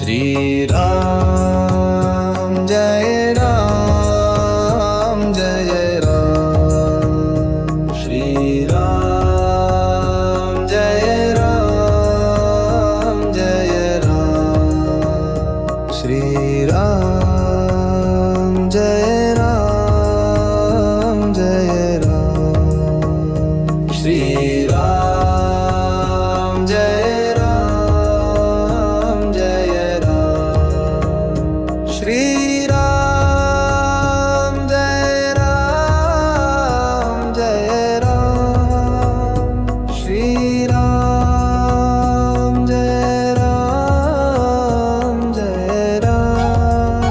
Shri Ram Jai Ram Jai Ram. Shri Ram Jai Ram Jai Ram. Shri Ram Jai Ram Jai Ram. Shri Ram Jai Ram Jai Ram. Shri Ram Jai Ram Jai Ram. Shri Ram Jai Ram Jai Ram.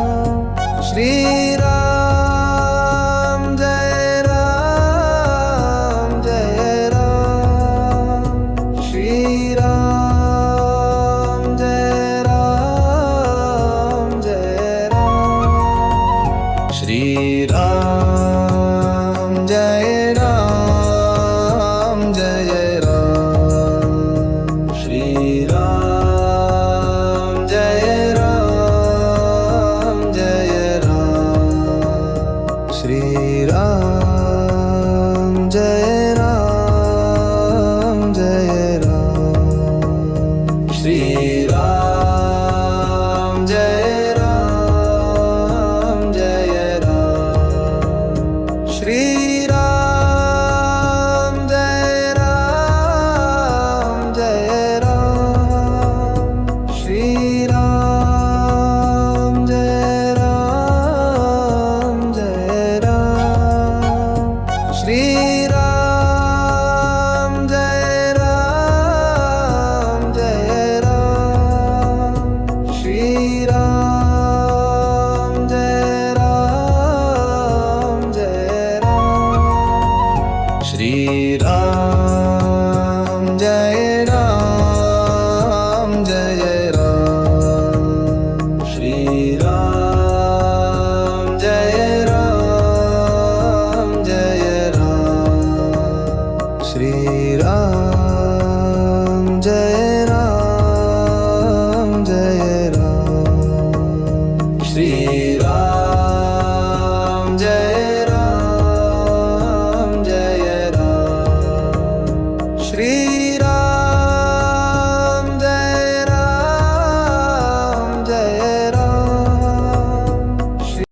Shri Ram Jai Ram Jai Ram. Shri Ram Jai Ram Jai Ram. Shri Ram Jai Ram Jai Ram. Shri Ram Jai Ram Jai Ram. Shri Ram Jai Ram Jai Ram. Shri Ram Jai Ram Jai Ram. Shri Ram Jai Ram Jai Ram. Shri Ram Jai Ram Jai Ram. Shri Ram Jai Ram Jai Ram. Shri Ram Jai Ram Jai Ram. Shri Ram Jai Ram Jai Ram. Shri Ram Jai Ram Jai Ram. Shri Ram